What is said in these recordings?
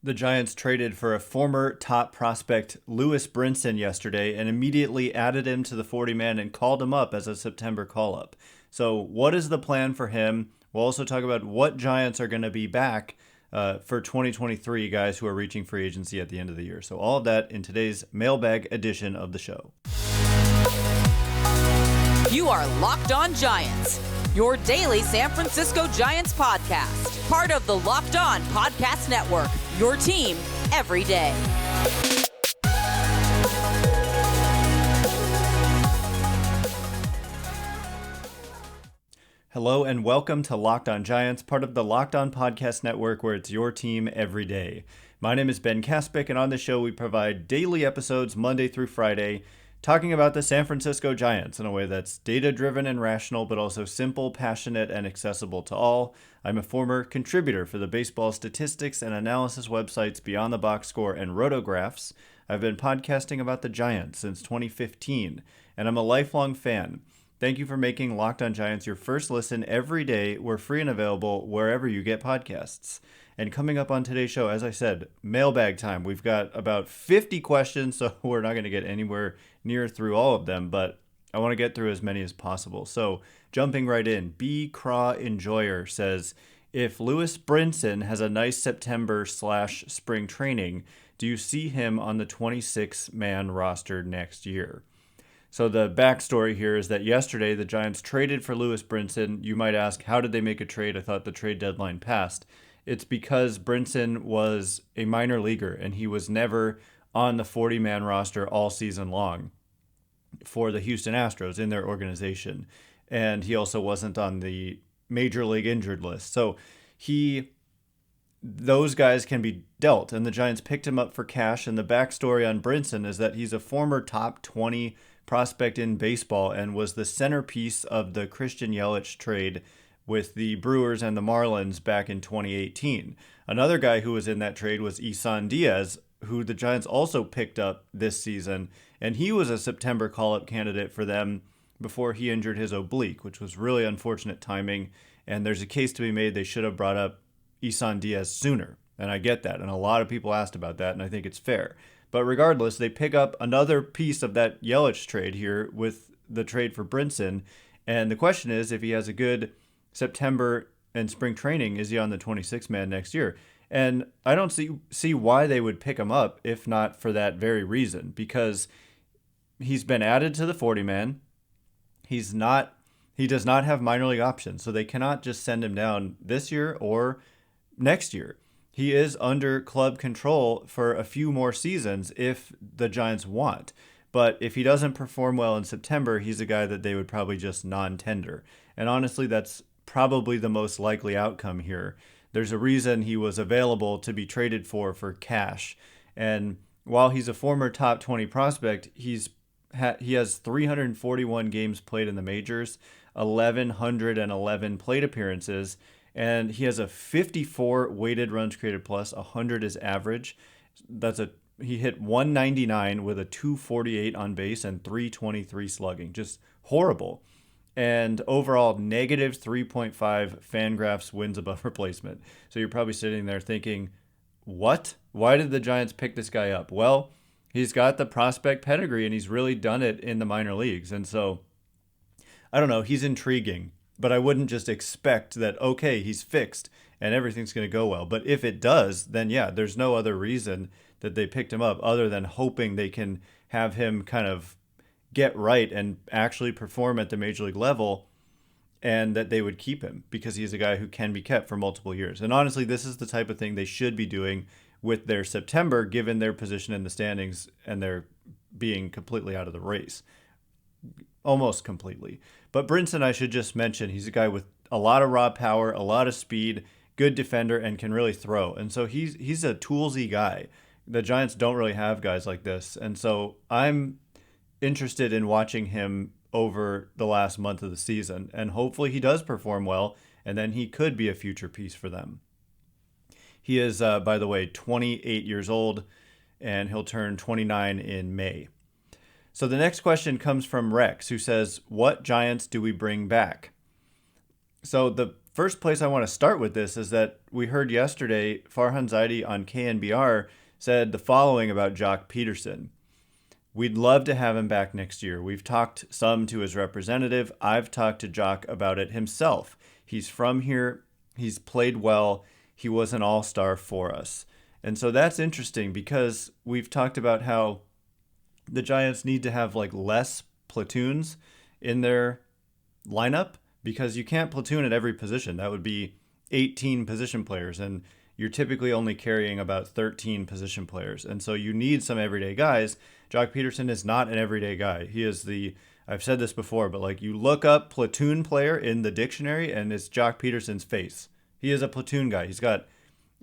The Giants traded for a former top prospect, Lewis Brinson, yesterday and immediately added him to the 40-man and called him up as a September call-up. So what is the plan for him? We'll also talk about what Giants are going to be back for 2023 guys who are reaching free agency at the end of the year. So all of that in today's mailbag edition of the show. You are Locked On Giants, your daily San Francisco Giants podcast. Part of the Locked On Podcast Network, your team every day. Hello and welcome to Locked On Giants, part of the Locked On Podcast Network, where it's your team every day. My name is Ben Kaspick, and on the show we provide daily episodes Monday through Friday, talking about the San Francisco Giants in a way that's data-driven and rational, but also simple, passionate, and accessible to all. I'm a former contributor for the baseball statistics and analysis websites Beyond the Box Score and Rotographs. I've been podcasting about the Giants since 2015, and I'm a lifelong fan. Thank you for making Locked On Giants your first listen every day. We're free and available wherever you get podcasts. And coming up on today's show, as I said, mailbag time. We've got about 50 questions, so we're not going to get anywhere near through all of them, but I want to get through as many as possible. So jumping right in, B. Craw Enjoyer says, if Lewis Brinson has a nice September/spring training, do you see him on the 26-man roster next year? So the backstory here is that yesterday the Giants traded for Lewis Brinson. You might ask, how did they make a trade? I thought the trade deadline passed. It's because Brinson was a minor leaguer and he was never on the 40-man roster all season long for the Houston Astros in their organization. And he also wasn't on the major league injured list. So those guys can be dealt, and the Giants picked him up for cash. And the backstory on Brinson is that he's a former top 20 prospect in baseball and was the centerpiece of the Christian Yelich trade with the Brewers and the Marlins back in 2018. Another guy who was in that trade was Isan Diaz, who the Giants also picked up this season, and he was a September call-up candidate for them before he injured his oblique, which was really unfortunate timing, and there's a case to be made they should have brought up Isan Diaz sooner, and I get that, and a lot of people asked about that, and I think it's fair. But regardless, they pick up another piece of that Yelich trade here with the trade for Brinson, and the question is, if he has a good September and spring training, is he on the 26-man next year? And I don't see why they would pick him up if not for that very reason, because he's been added to the 40-man. He does not have minor league options, so they cannot just send him down this year or next year. He is under club control for a few more seasons if the Giants want. But if he doesn't perform well in September, he's a guy that they would probably just non-tender. And honestly, that's probably the most likely outcome here. There's a reason he was available to be traded for cash. And while he's a former top 20 prospect, he has 341 games played in the majors, 1,111 plate appearances, and he has a 54 weighted runs created plus, 100 is average. He hit 199 with a 248 on base and 323 slugging. Just horrible. And overall, negative 3.5 Fangraphs wins above replacement. So you're probably sitting there thinking, what? Why did the Giants pick this guy up? Well, he's got the prospect pedigree, and he's really done it in the minor leagues. And so, I don't know, he's intriguing. But I wouldn't just expect that, okay, he's fixed and everything's going to go well. But if it does, then yeah, there's no other reason that they picked him up other than hoping they can have him kind of get right and actually perform at the major league level, and that they would keep him because he's a guy who can be kept for multiple years. And honestly, this is the type of thing they should be doing with their September, given their position in the standings and they're being completely out of the race. Almost completely. But Brinson, I should just mention, he's a guy with a lot of raw power, a lot of speed, good defender, and can really throw. And so he's a toolsy guy. The Giants don't really have guys like this. And so I'm interested in watching him over the last month of the season. And hopefully he does perform well, and then he could be a future piece for them. He is, by the way, 28 years old, and he'll turn 29 in May. So the next question comes from Rex, who says, what Giants do we bring back? So the first place I want to start with this is that we heard yesterday Farhan Zaidi on KNBR said the following about Joc Pederson. We'd love to have him back next year. We've talked some to his representative. I've talked to Joc about it himself. He's from here. He's played well. He was an all-star for us. And so that's interesting because we've talked about how the Giants need to have like less platoons in their lineup because you can't platoon at every position. That would be 18 position players, and you're typically only carrying about 13 position players. And so you need some everyday guys. Joc Pederson is not an everyday guy. He is I've said this before, but like you look up platoon player in the dictionary and it's Joc Pederson's face. He is a platoon guy. He's got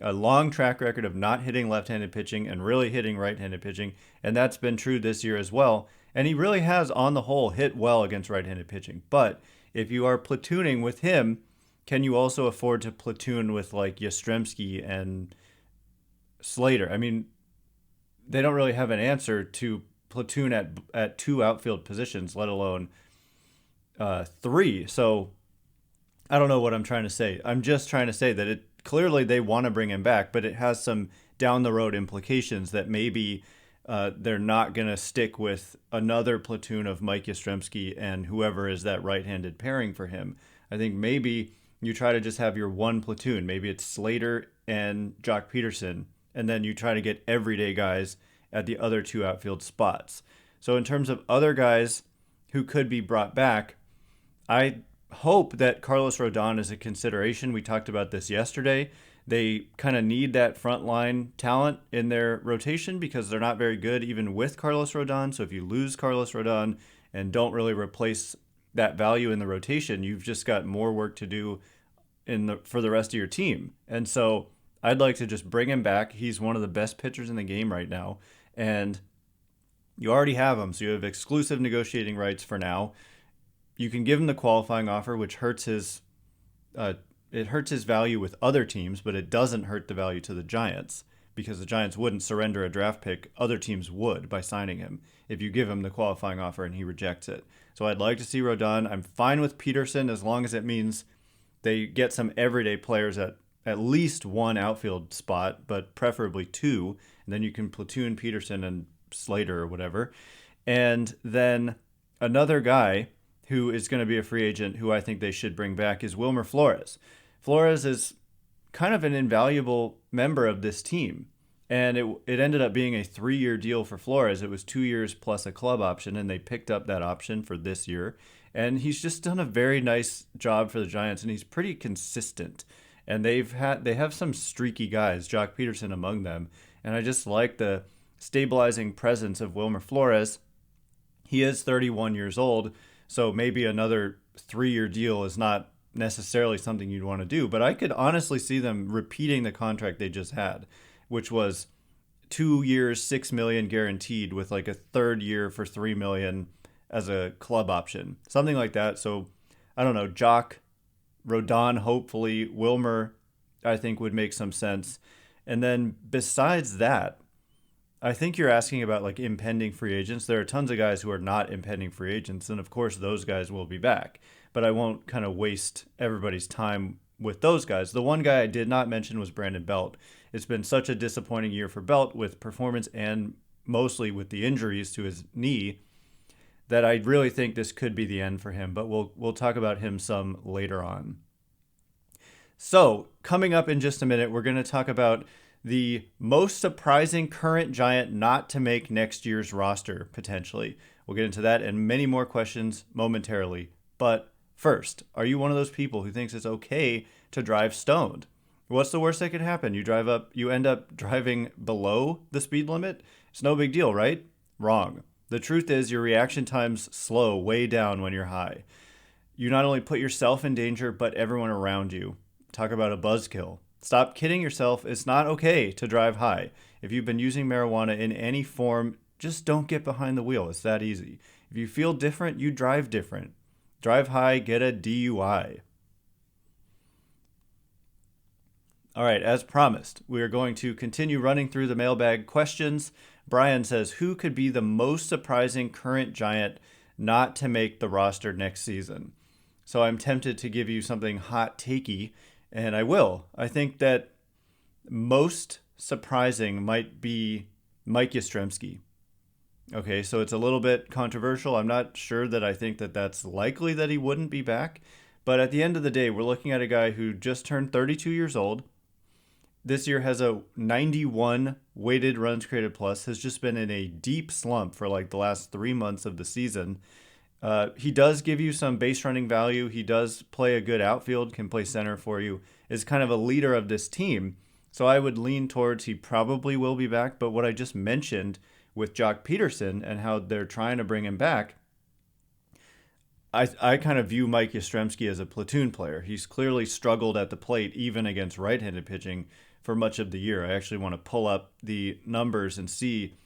a long track record of not hitting left-handed pitching and really hitting right-handed pitching, and that's been true this year as well. And he really has, on the whole, hit well against right-handed pitching. But if you are platooning with him, can you also afford to platoon with like Yastrzemski and Slater? I mean, they don't really have an answer to platoon at two outfield positions, let alone three. So I don't know what I'm trying to say. I'm just trying to say that clearly they want to bring him back, but it has some down the road implications that maybe they're not going to stick with another platoon of Mike Yastrzemski and whoever is that right-handed pairing for him. I think maybe you try to just have your one platoon. Maybe it's Slater and Joc Pederson, and then you try to get everyday guys at the other two outfield spots. So in terms of other guys who could be brought back, I hope that Carlos Rodón is a consideration. We talked about this yesterday. They kind of need that frontline talent in their rotation because they're not very good even with Carlos Rodón. So if you lose Carlos Rodón and don't really replace that value in the rotation, you've just got more work to do for the rest of your team. And so I'd like to just bring him back. He's one of the best pitchers in the game right now. And you already have him, so you have exclusive negotiating rights for now. You can give him the qualifying offer, which hurts his value with other teams, but it doesn't hurt the value to the Giants because the Giants wouldn't surrender a draft pick. Other teams would by signing him if you give him the qualifying offer and he rejects it. So I'd like to see Rodón. I'm fine with Pederson as long as it means they get some everyday players at least one outfield spot, but preferably two. And then you can platoon Pederson and Slater or whatever. And then another guy who is going to be a free agent who I think they should bring back is Wilmer Flores. Flores is kind of an invaluable member of this team. And it ended up being a 3-year deal for Flores. It was 2 years plus a club option, and they picked up that option for this year. And he's just done a very nice job for the Giants, and he's pretty consistent. And they have some streaky guys, Joc Pederson among them. And I just like the stabilizing presence of Wilmer Flores. He is 31 years old, so maybe another 3-year deal is not necessarily something you'd want to do. But I could honestly see them repeating the contract they just had, which was 2 years, $6 million guaranteed with like a third year for $3 million as a club option, something like that. So I don't know, Joc, Rodón, hopefully Wilmer, I think would make some sense. And then besides that, I think you're asking about like impending free agents. There are tons of guys who are not impending free agents, and of course those guys will be back. But I won't kind of waste everybody's time with those guys. The one guy I did not mention was Brandon Belt. It's been such a disappointing year for Belt with performance and mostly with the injuries to his knee that I really think this could be the end for him. But we'll talk about him some later on. So coming up in just a minute, we're going to talk about the most surprising current Giant not to make next year's roster, potentially. We'll get into that and many more questions momentarily. But first, are you one of those people who thinks it's okay to drive stoned? What's the worst that could happen? You end up driving below the speed limit? It's no big deal, right? Wrong. The truth is your reaction times slow way down when you're high. You not only put yourself in danger, but everyone around you. Talk about a buzzkill. Stop kidding yourself. It's not okay to drive high. If you've been using marijuana in any form, just don't get behind the wheel. It's that easy. If you feel different, you drive different. Drive high, get a DUI. All right, as promised, we are going to continue running through the mailbag questions. Brian says, who could be the most surprising current Giant not to make the roster next season? So I'm tempted to give you something hot takey, and I will. I think that most surprising might be Mike Yastrzemski. Okay, so it's a little bit controversial. I'm not sure that I think that that's likely that he wouldn't be back. But at the end of the day, we're looking at a guy who just turned 32 years old. This year has a 91 weighted runs created plus, has just been in a deep slump for like the last 3 months of the season. He does give you some base running value. He does play a good outfield, can play center for you, is kind of a leader of this team. So I would lean towards he probably will be back. But what I just mentioned with Joc Pederson and how they're trying to bring him back, I kind of view Mike Yastrzemski as a platoon player. He's clearly struggled at the plate, even against right-handed pitching, for much of the year. I actually want to pull up the numbers and see.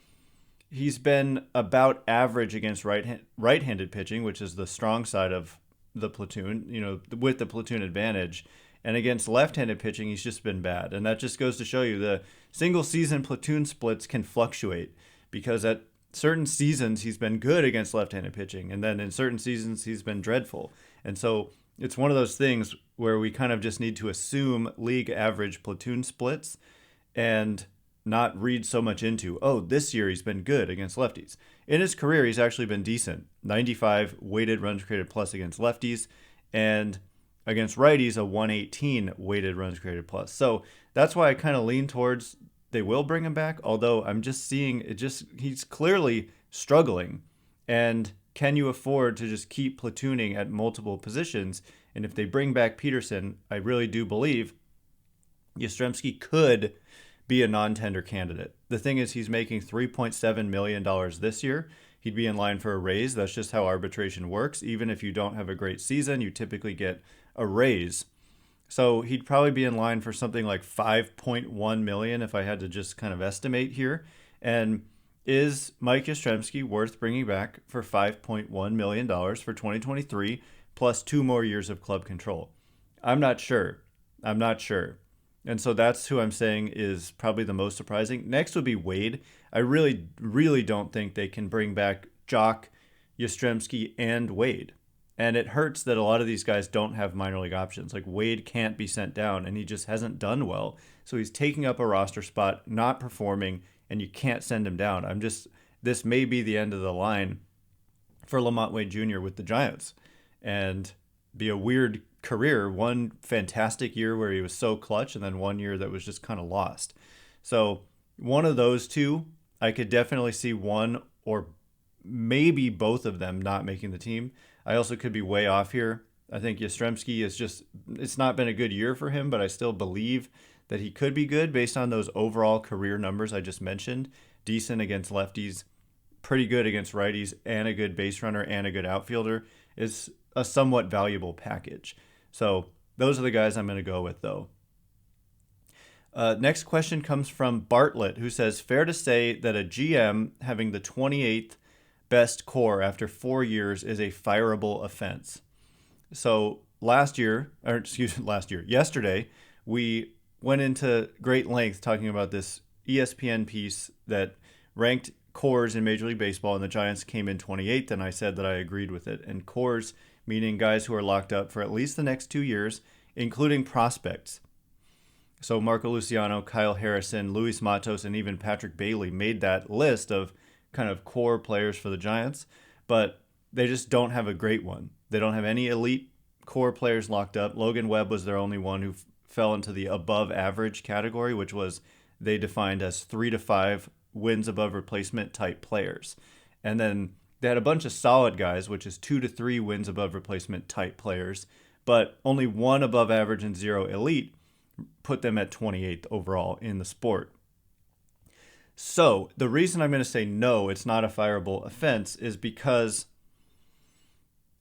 He's been about average against right-handed pitching, which is the strong side of the platoon, with the platoon advantage. And against left-handed pitching, he's just been bad. And that just goes to show you the single-season platoon splits can fluctuate, because at certain seasons he's been good against left-handed pitching, and then in certain seasons he's been dreadful. And so it's one of those things where we kind of just need to assume league average platoon splits and not read so much into, this year he's been good against lefties. In his career, he's actually been decent. 95 weighted runs created plus against lefties, and against righties, a 118 weighted runs created plus. So that's why I kind of lean towards they will bring him back, although I'm just seeing he's clearly struggling. And can you afford to just keep platooning at multiple positions? And if they bring back Pederson, I really do believe Yastrzemski could be a non-tender candidate. The thing is, he's making $3.7 million this year. He'd be in line for a raise. That's just how arbitration works. Even if you don't have a great season, you typically get a raise. So he'd probably be in line for something like $5.1 million if I had to just kind of estimate here. And is Mike Yastrzemski worth bringing back for $5.1 million for 2023 plus 2 more years of club control? I'm not sure. And so that's who I'm saying is probably the most surprising. Next would be Wade. I really, really don't think they can bring back Joc, Yastrzemski, and Wade. And it hurts that a lot of these guys don't have minor league options. Like Wade can't be sent down, and he just hasn't done well. So he's taking up a roster spot, not performing, and you can't send him down. This may be the end of the line for Lamont Wade Jr. with the Giants, and be a weird career. One fantastic year where he was so clutch, and then one year that was just kind of lost. So one of those two, I could definitely see one or maybe both of them not making the team. I also could be way off here. I think Yastrzemski it's not been a good year for him, but I still believe that he could be good based on those overall career numbers I just mentioned. Decent against lefties, pretty good against righties, and a good base runner and a good outfielder is a somewhat valuable package. So those are the guys I'm going to go with, though. Next question comes from Bartlett, who says, fair to say that a GM having the 28th best core after 4 years is a fireable offense. So yesterday, we went into great length talking about this ESPN piece that ranked cores in Major League Baseball, and the Giants came in 28th, and I said that I agreed with it. And cores, meaning guys who are locked up for at least the next 2 years, including prospects. So Marco Luciano, Kyle Harrison, Luis Matos, and even Patrick Bailey made that list of kind of core players for the Giants, but they just don't have a great one. They don't have any elite core players locked up. Logan Webb was their only one who fell into the above average category, which was they defined as 3 to 5 wins above replacement type players. And then they had a bunch of solid guys, which is 2 to 3 wins above replacement type players, but only 1 above average and 0 elite put them at 28th overall in the sport. So the reason I'm going to say no, it's not a fireable offense, is because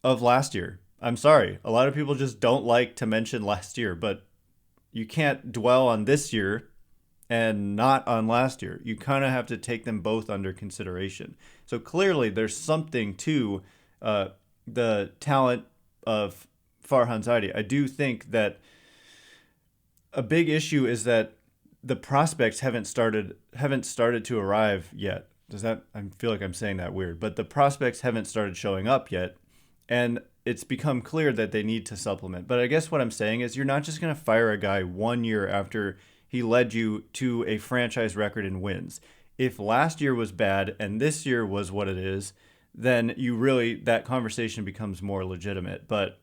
of last year. I'm sorry. A lot of people just don't like to mention last year, but you can't dwell on this year and not on last year. You kind of have to take them both under consideration. So clearly there's something to the talent of Farhan Zaidi. I do think that a big issue is that the prospects haven't started to arrive yet. I feel like I'm saying that weird, but the prospects haven't started showing up yet. And it's become clear that they need to supplement. But I guess what I'm saying is you're not just going to fire a guy 1 year after he led you to a franchise record in wins. If last year was bad and this year was what it is, then that conversation becomes more legitimate. But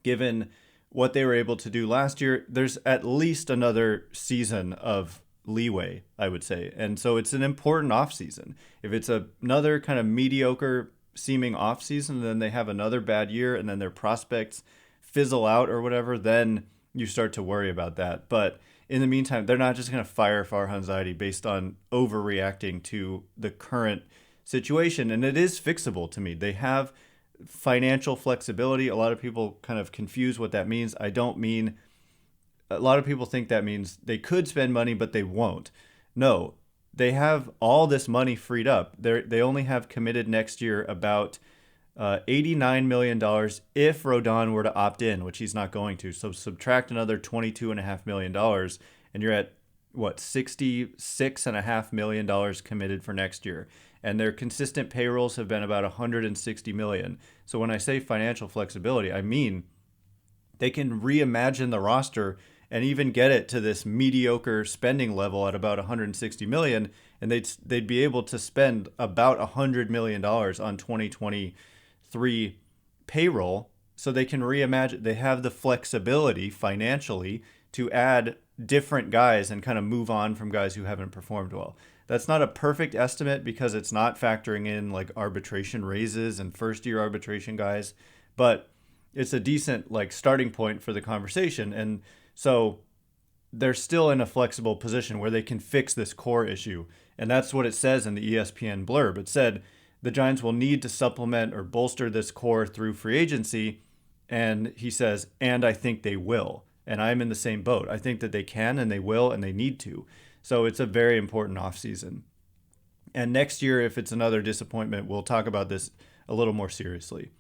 given what they were able to do last year, there's at least another season of leeway, I would say. And so it's an important offseason. If it's another kind of mediocre seeming offseason, then they have another bad year and then their prospects fizzle out or whatever, then you start to worry about that. But in the meantime, they're not just going to fire Farhan Zaidi based on overreacting to the current situation. And it is fixable to me. They have financial flexibility. A lot of people kind of confuse what that means. I don't mean, a lot of people think that means they could spend money, but they won't. No, they have all this money freed up. They only have committed next year about $89 million if Rodón were to opt in, which he's not going to. So subtract another $22.5 million, and you're at, $66.5 million committed for next year. And their consistent payrolls have been about $160 million. So when I say financial flexibility, I mean they can reimagine the roster and even get it to this mediocre spending level at about $160 million, and they'd be able to spend about $100 million on 2023 payroll. So they can reimagine. They have the flexibility financially to add different guys and kind of move on from guys who haven't performed well. That's not a perfect estimate because it's not factoring in like arbitration raises and first-year arbitration guys, but it's a decent starting point for the conversation. And so they're still in a flexible position where they can fix this core issue. And that's what it says in the ESPN blurb. It said the Giants will need to supplement or bolster this core through free agency. And he says, and I think they will. And I'm in the same boat. I think that they can and they will and they need to. So it's a very important offseason. And next year, if it's another disappointment, we'll talk about this a little more seriously.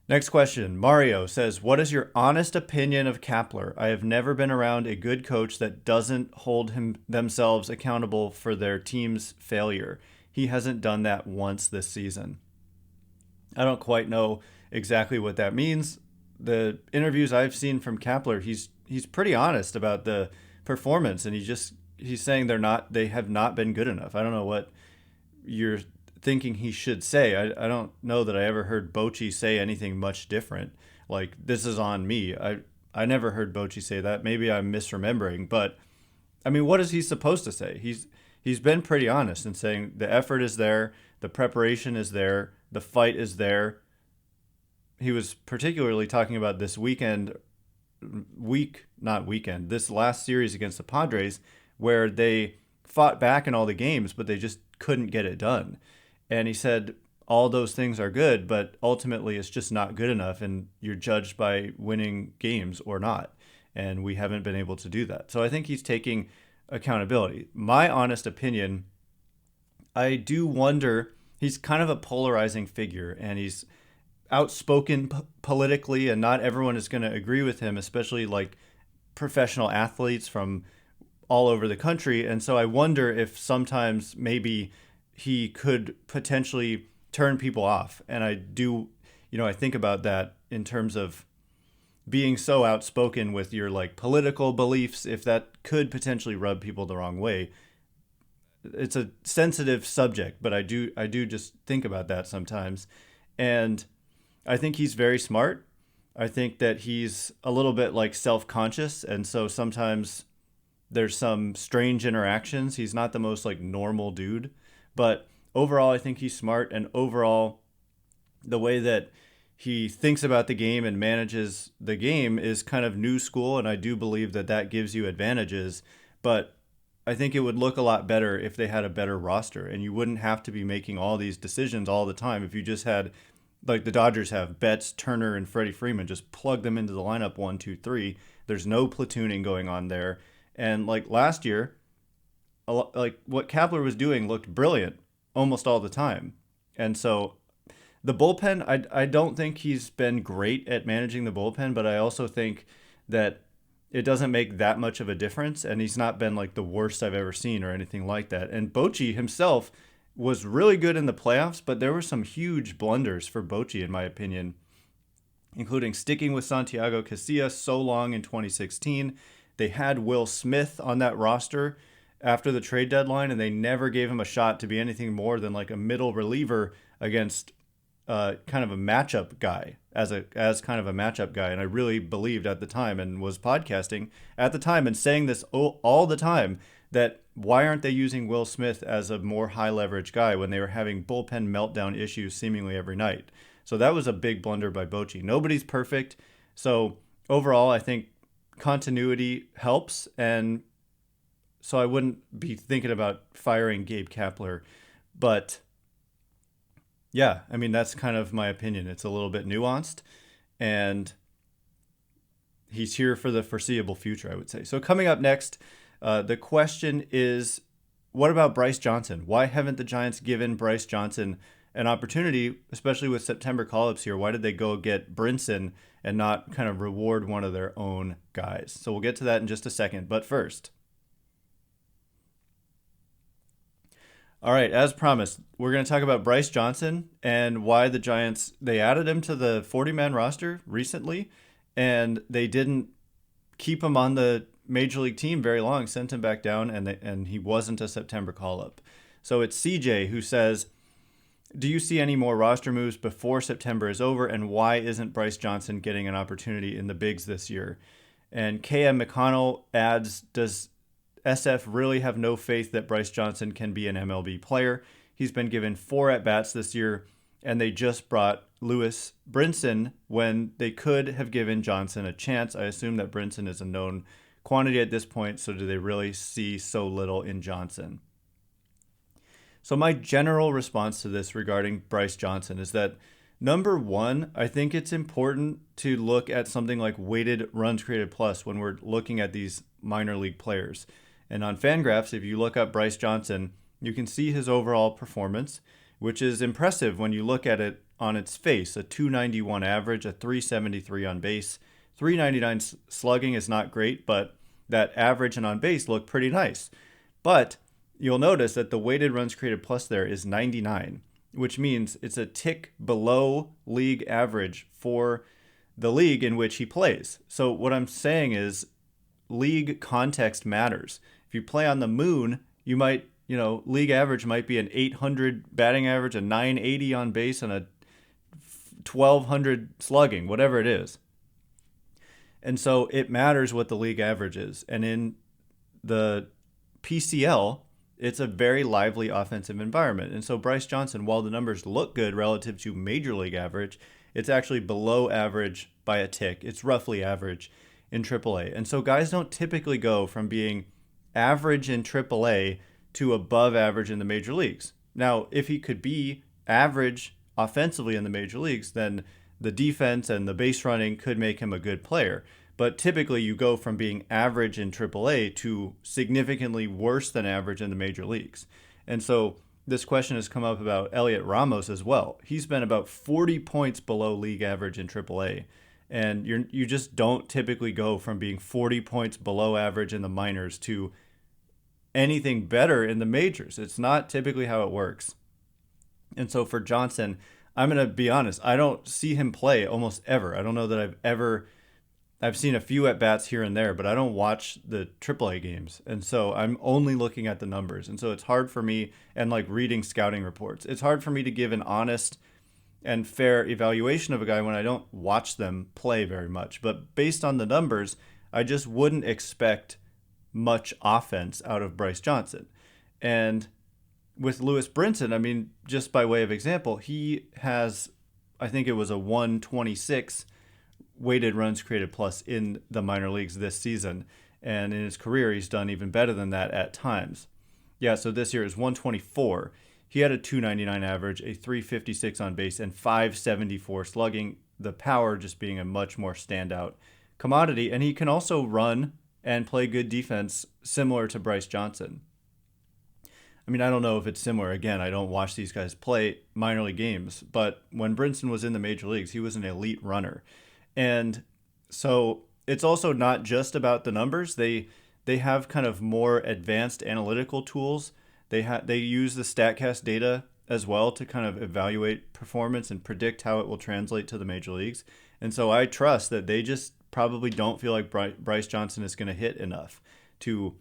Next question. Mario says, what is your honest opinion of Kapler? I have never been around a good coach that doesn't hold themselves accountable for their team's failure. He hasn't done that once this season. I don't quite know exactly what that means. The interviews I've seen from Kapler, he's pretty honest about the performance, and he's saying they have not been good enough. I don't know what you're thinking he should say. I don't know that I ever heard Bochy say anything much different. Like, this is on me. I never heard Bochy say that. Maybe I'm misremembering, but I mean, what is he supposed to say? He's been pretty honest in saying the effort is there, the preparation is there, the fight is there. He was particularly talking about this this last series against the Padres, where they fought back in all the games, but they just couldn't get it done. And he said all those things are good, but ultimately it's just not good enough, and you're judged by winning games or not. And we haven't been able to do that. So I think he's taking accountability. My honest opinion, I do wonder, he's kind of a polarizing figure, and he's outspoken politically, and not everyone is going to agree with him, especially professional athletes from all over the country. And so I wonder if sometimes maybe he could potentially turn people off. And I do, I think about that in terms of being so outspoken with your political beliefs, if that could potentially rub people the wrong way. It's a sensitive subject, but I do just think about that sometimes. And I think he's very smart. I think that he's a little bit self-conscious. And so sometimes there's some strange interactions. He's not the most normal dude, but overall, I think he's smart. And overall, the way that he thinks about the game and manages the game is kind of new school. And I do believe that gives you advantages, but I think it would look a lot better if they had a better roster, and you wouldn't have to be making all these decisions all the time. If you just had, like the Dodgers have, Betts, Turner, and Freddie Freeman, just plug them into the lineup 1, 2, 3. There's no platooning going on there. And last year, what Kapler was doing looked brilliant almost all the time. And so the bullpen, I don't think he's been great at managing the bullpen, but I also think that it doesn't make that much of a difference. And he's not been the worst I've ever seen or anything like that. And Bochy himself was really good in the playoffs, but there were some huge blunders for Bochy, in my opinion, including sticking with Santiago Casillas so long in 2016. They had Will Smith on that roster after the trade deadline, and they never gave him a shot to be anything more than like a middle reliever against kind of a matchup guy, as kind of a matchup guy. And I really believed at the time, and was podcasting at the time and saying this all the time, that why aren't they using Will Smith as a more high leverage guy when they were having bullpen meltdown issues seemingly every night? So that was a big blunder by Bochy. Nobody's perfect. So overall, I think continuity helps. And so I wouldn't be thinking about firing Gabe Kapler. But yeah, I mean, that's kind of my opinion. It's a little bit nuanced, and he's here for the foreseeable future, I would say. So coming up next, the question is, what about Bryce Johnson? Why haven't the Giants given Bryce Johnson an opportunity, especially with September call-ups here? Why did they go get Brinson and not kind of reward one of their own guys? So we'll get to that in just a second. But first, all right, as promised, we're going to talk about Bryce Johnson and why the Giants, they added him to the 40-man roster recently, and they didn't keep him on the major league team very long, sent him back down, and he wasn't a September call-up. So it's CJ who says, do you see any more roster moves before September is over, and why isn't Bryce Johnson getting an opportunity in the bigs this year? And KM McConnell adds, does SF really have no faith that Bryce Johnson can be an MLB player? He's been given 4 at-bats this year, and they just brought Lewis Brinson when they could have given Johnson a chance. I assume that Brinson is a known quantity at this point, so do they really see so little in Johnson? So my general response to this regarding Bryce Johnson is that, number one, I think it's important to look at something like weighted runs created plus when we're looking at these minor league players. And on Fangraphs, if you look up Bryce Johnson, you can see his overall performance, which is impressive when you look at it on its face. A 291 average, a 373 on base, 399 slugging is not great, but that average and on base look pretty nice. But you'll notice that the weighted runs created plus there is 99, which means it's a tick below league average for the league in which he plays. So what I'm saying is league context matters. If you play on the moon, you might, league average might be an 800 batting average, a 980 on base, and a 1200 slugging, whatever it is. And so it matters what the league average is. And in the PCL, it's a very lively offensive environment. And so Bryce Johnson, while the numbers look good relative to major league average, it's actually below average by a tick. It's roughly average in AAA. And so guys don't typically go from being average in AAA to above average in the major leagues. Now, if he could be average offensively in the major leagues, then the defense and the base running could make him a good player. But typically you go from being average in AAA to significantly worse than average in the major leagues. And so this question has come up about Elliot Ramos as well. He's been about 40 points below league average in AAA. And you just don't typically go from being 40 points below average in the minors to anything better in the majors. It's not typically how it works. And so for Johnson, I'm going to be honest, I don't see him play almost ever. I don't know that I've seen a few at-bats here and there, but I don't watch the AAA games. And so I'm only looking at the numbers. And so it's hard for me, and like reading scouting reports, it's hard for me to give an honest and fair evaluation of a guy when I don't watch them play very much. But based on the numbers, I just wouldn't expect much offense out of Bryce Johnson. And with Lewis Brinson, I mean, just by way of example, he has, I think it was a 126 weighted runs created plus in the minor leagues this season. And in his career, he's done even better than that at times. Yeah, so this year is 124. He had a 299 average, a 356 on base, and 574 slugging, the power just being a much more standout commodity. And he can also run and play good defense, similar to Bryce Johnson. I mean, I don't know if it's similar. Again, I don't watch these guys play minor league games, but when Brinson was in the major leagues, he was an elite runner. And so it's also not just about the numbers. They have kind of more advanced analytical tools. They use the StatCast data as well to kind of evaluate performance and predict how it will translate to the major leagues. And so I trust that they just probably don't feel like Bryce Johnson is going to hit enough to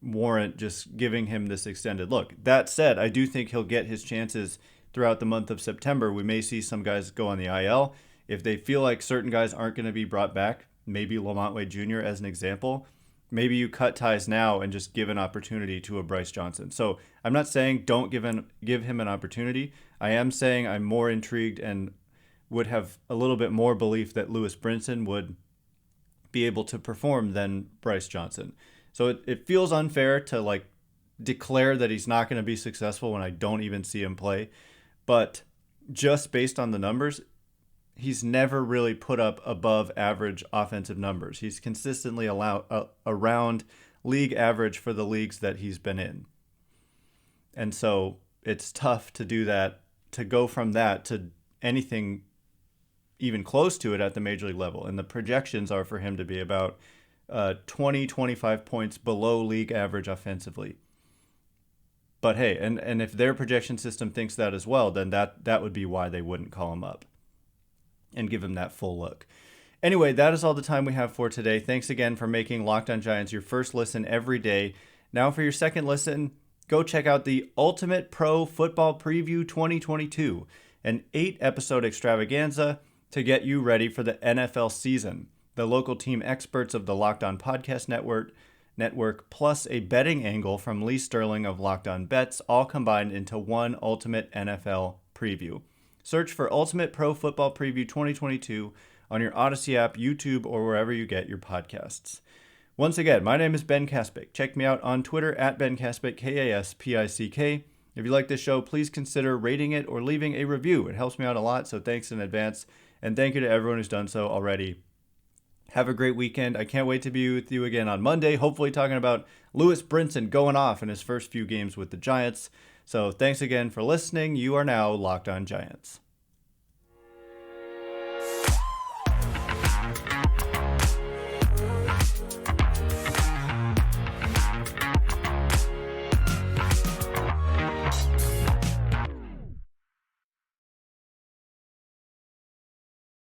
warrant just giving him this extended look. That said, I do think he'll get his chances throughout the month of September. We may see some guys go on the IL. If they feel like certain guys aren't going to be brought back, maybe Lamont Wade Jr. as an example, maybe you cut ties now and just give an opportunity to a Bryce Johnson. So I'm not saying don't give him an opportunity. I am saying I'm more intrigued and would have a little bit more belief that Lewis Brinson would be able to perform than Bryce Johnson. So it feels unfair to like declare that he's not going to be successful when I don't even see him play. But just based on the numbers, he's never really put up above average offensive numbers. He's consistently around league average for the leagues that he's been in. And so it's tough to do that, to go from that to anything even close to it at the major league level. And the projections are for him to be about 25 points below league average offensively. But hey, and if their projection system thinks that as well, then that would be why they wouldn't call him up and give him that full look. Anyway, that is all the time we have for today. Thanks again for making Locked On Giants your first listen every day. Now for your second listen, go check out the Ultimate Pro Football Preview 2022, an 8-episode extravaganza to get you ready for the NFL season. The local team experts of the Locked On Podcast Network, plus a betting angle from Lee Sterling of Locked On Bets, all combined into one ultimate NFL preview. Search for Ultimate Pro Football Preview 2022 on your Odyssey app, YouTube, or wherever you get your podcasts. Once again, my name is Ben Kaspick. Check me out on Twitter at Ben Kaspick, Kaspick. If you like this show, please consider rating it or leaving a review. It helps me out a lot, so thanks in advance. And thank you to everyone who's done so already. Have a great weekend. I can't wait to be with you again on Monday, hopefully talking about Lewis Brinson going off in his first few games with the Giants. So thanks again for listening. You are now Locked On Giants.